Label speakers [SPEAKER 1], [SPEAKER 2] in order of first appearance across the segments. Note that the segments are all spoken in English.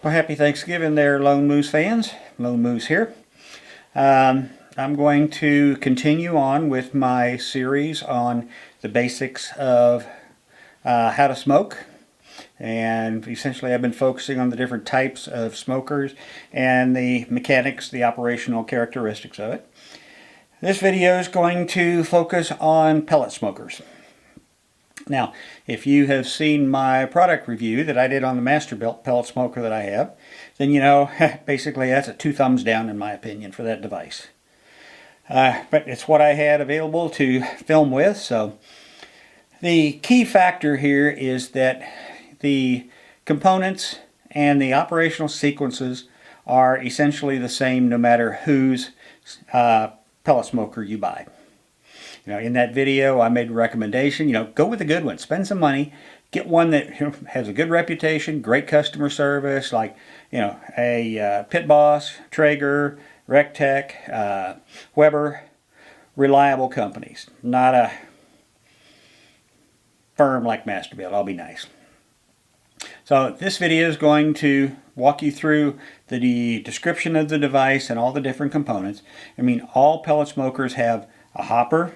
[SPEAKER 1] Well, happy Thanksgiving there, Lone Moose fans. Lone Moose here. I'm going to continue on with my series on the basics of how to smoke. And essentially I've been focusing on the different types of smokers and the mechanics, the operational characteristics of it. This video is going to focus on pellet smokers. Now, if you have seen my product review that I did on the Masterbuilt Pellet Smoker that I have, then you know, basically that's a 2 thumbs down in my opinion for that device. But it's what I had available to film with, so the key factor here is that the components and the operational sequences are essentially the same no matter whose pellet smoker you buy. You know, in that video, I made a recommendation, go with a good one. Spend some money. Get one that has a good reputation, great customer service, like, a Pit Boss, Traeger, Rectech, Weber, reliable companies. Not a firm like Masterbuilt. I'll be nice. So this video is going to walk you through the description of the device and all the different components. I mean, all pellet smokers have a hopper.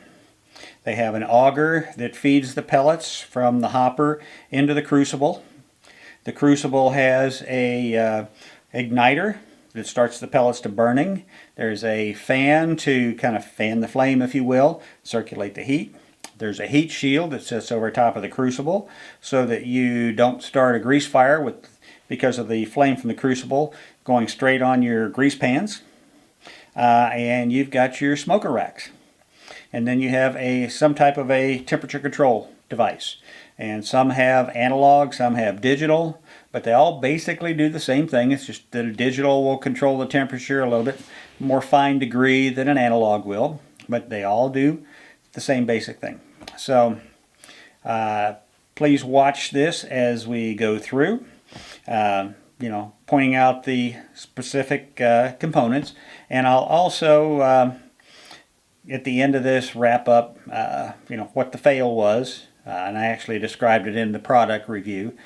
[SPEAKER 1] They have an auger that feeds the pellets from the hopper into the crucible. The crucible has a igniter that starts the pellets to burning. There's a fan to kind of fan the flame, if you will, circulate the heat. There's a heat shield that sits over top of the crucible so that you don't start a grease fire because of the flame from the crucible going straight on your grease pans. And you've got your smoker racks. And then you have some type of a temperature control device. And some have analog, some have digital, but they all basically do the same thing. It's just that a digital will control the temperature a little bit more fine degree than an analog will, but they all do the same basic thing. So please watch this as we go through, pointing out the specific components, and I'll also at the end of this wrap up what the fail was, and I actually described it in the product review.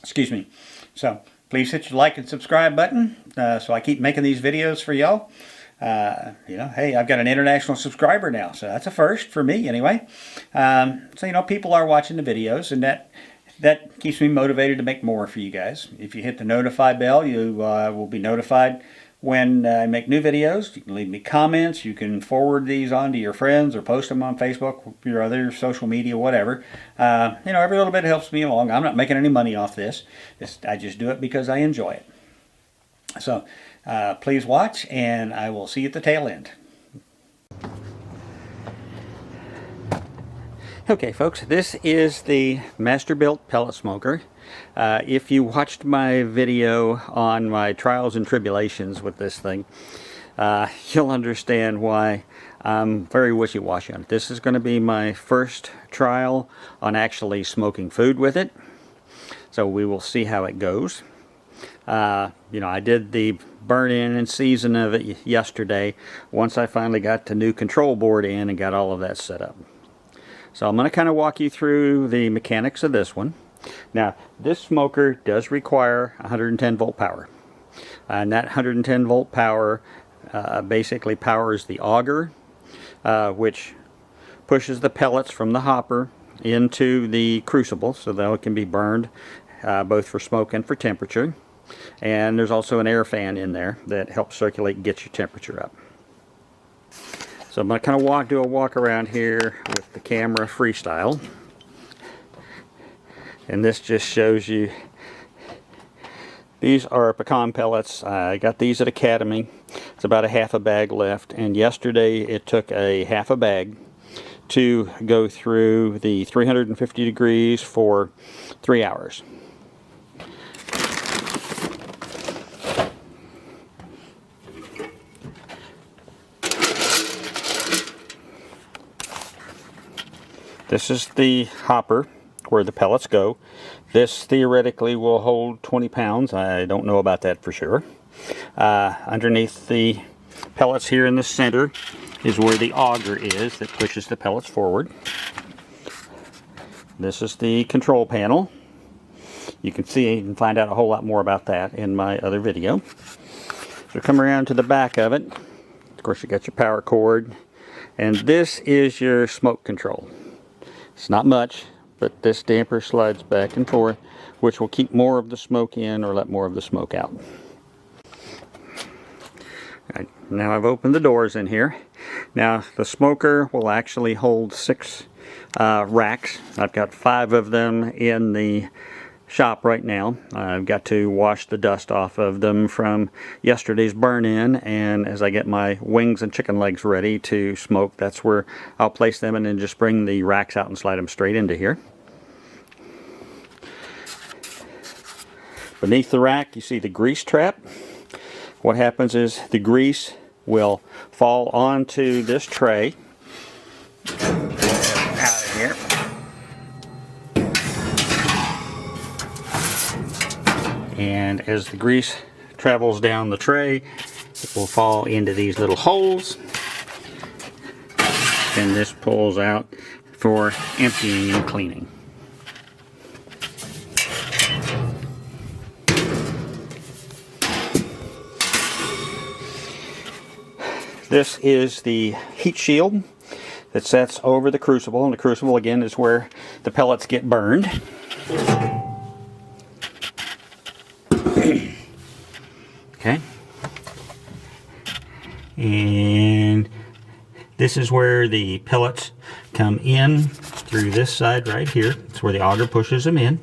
[SPEAKER 1] Excuse me. So please hit your like and subscribe button so I keep making these videos for y'all. Hey, I've got an international subscriber now, so that's a first for me anyway. So people are watching the videos, and that keeps me motivated to make more for you guys. If you hit the notify bell, you will be notified when I make new videos. You can leave me comments. You can forward these on to your friends or post them on Facebook, your other social media, whatever. Every little bit helps me along. I'm not making any money off this. I just do it because I enjoy it. So please watch, and I will see you at the tail end. Okay, folks, this is the Masterbuilt Pellet Smoker. If you watched my video on my trials and tribulations with this thing, you'll understand why I'm very wishy-washy on it. This is going to be my first trial on actually smoking food with it, so we will see how it goes. I did the burn-in and season of it yesterday once I finally got the new control board in and got all of that set up. So I'm going to kind of walk you through the mechanics of this one. Now, this smoker does require 110 volt power. And that 110 volt power basically powers the auger, which pushes the pellets from the hopper into the crucible so that it can be burned both for smoke and for temperature. And there's also an air fan in there that helps circulate and get your temperature up. So I'm going to kind of do a walk around here with the camera freestyle. And this just shows you, these are pecan pellets. I got these at Academy. It's about a half a bag left. And yesterday it took a half a bag to go through the 350 degrees for 3 hours. This is the hopper where the pellets go. This theoretically will hold 20 pounds. I don't know about that for sure. Underneath the pellets here in the center is where the auger is that pushes the pellets forward. This is the control panel. You can see and find out a whole lot more about that in my other video. So come around to the back of it. Of course, you got your power cord, and this is your smoke control. It's not much, but this damper slides back and forth, which will keep more of the smoke in or let more of the smoke out. Right, now I've opened the doors in here. Now the smoker will actually hold 6 racks. I've got 5 of them in the shop right now. I've got to wash the dust off of them from yesterday's burn-in, and as I get my wings and chicken legs ready to smoke, that's where I'll place them and then just bring the racks out and slide them straight into here. Beneath the rack you see the grease trap. What happens is the grease will fall onto this tray. Out of here. And as the grease travels down the tray, it will fall into these little holes. And this pulls out for emptying and cleaning. This is the heat shield that sets over the crucible, and the crucible again is where the pellets get burned. Okay, and this is where the pellets come in through this side right here. It's where the auger pushes them in.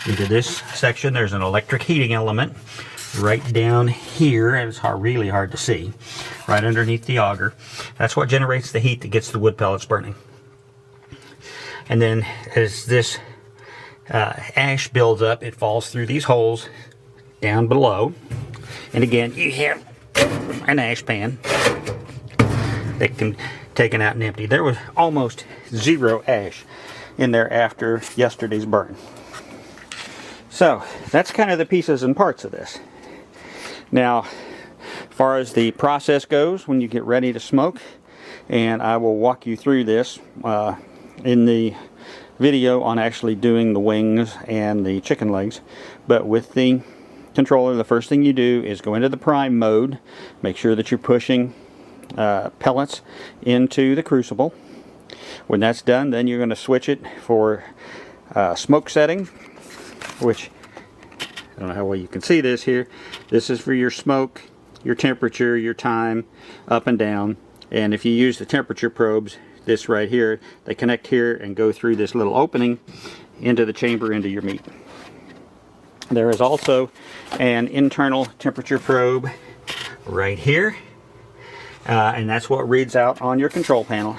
[SPEAKER 1] Into this section there's an electric heating element right down here, and it's really hard to see, right underneath the auger. That's what generates the heat that gets the wood pellets burning. And then as this ash builds up, it falls through these holes down below. And again, you have an ash pan that can be taken out and empty. There was almost 0 ash in there after yesterday's burn. So that's kind of the pieces and parts of this. Now, as far as the process goes when you get ready to smoke, and I will walk you through this in the video on actually doing the wings and the chicken legs. But with the controller, the first thing you do is go into the prime mode. Make sure that you're pushing pellets into the crucible. When that's done, then you're going to switch it for smoke setting, which I don't know how well you can see this here. This is for your smoke, your temperature, your time, up and down. And if you use the temperature probes, this right here, they connect here and go through this little opening into the chamber, into your meat. There is also an internal temperature probe right here, and that's what reads out on your control panel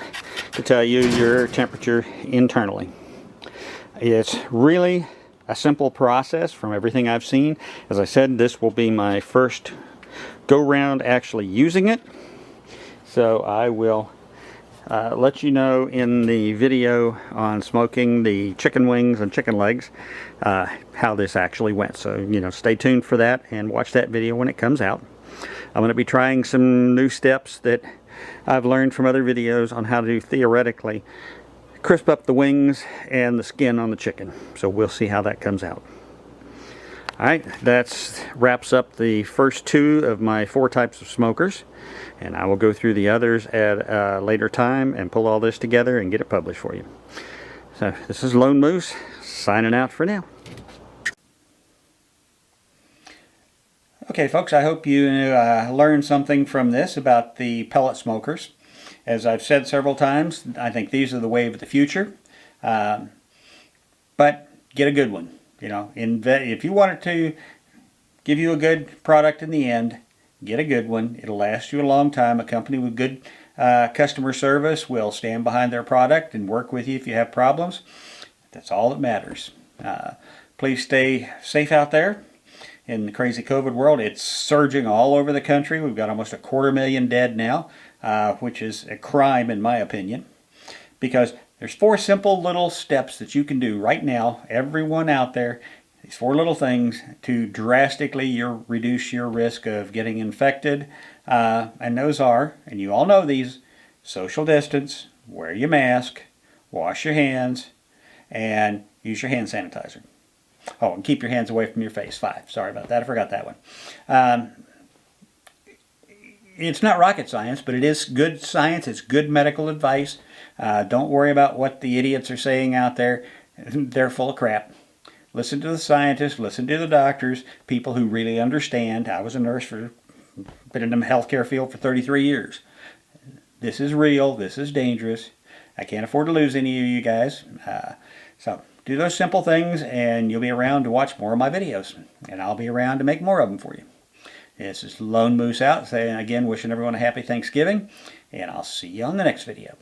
[SPEAKER 1] to tell you your temperature internally. It's really a simple process from everything I've seen. As I said, this will be my first go round actually using it, so I will let you know in the video on smoking the chicken wings and chicken legs how this actually went. So, you know, stay tuned for that and watch that video when it comes out. I'm going to be trying some new steps that I've learned from other videos on how to theoretically crisp up the wings and the skin on the chicken. So we'll see how that comes out. Alright, that wraps up the first 2 of my 4 types of smokers, and I will go through the others at a later time and pull all this together and get it published for you. So this is Lone Moose signing out for now. Okay folks, I hope you learned something from this about the pellet smokers. As I've said several times, I think these are the wave of the future, but get a good one. You know, if you want it to give you a good product in the end, get a good one. It'll last you a long time. A company with good customer service will stand behind their product and work with you if you have problems. That's all that matters. Please stay safe out there in the crazy COVID world. It's surging all over the country. We've got almost 250,000 dead now, which is a crime in my opinion, because there's 4 simple little steps that you can do right now, everyone out there, these 4 little things to drastically reduce your risk of getting infected. And those are, and you all know these: social distance, wear your mask, wash your hands, and use your hand sanitizer. Oh, and keep your hands away from your face. 5. Sorry about that. I forgot that one. It's not rocket science, but it is good science. It's good medical advice. Don't worry about what the idiots are saying out there. They're full of crap. Listen to the scientists. Listen to the doctors. People who really understand. I was a nurse been in the healthcare field for 33 years. This is real. This is dangerous. I can't afford to lose any of you guys. So do those simple things and you'll be around to watch more of my videos. And I'll be around to make more of them for you. This is Lone Moose out, saying again, wishing everyone a happy Thanksgiving. And I'll see you on the next video.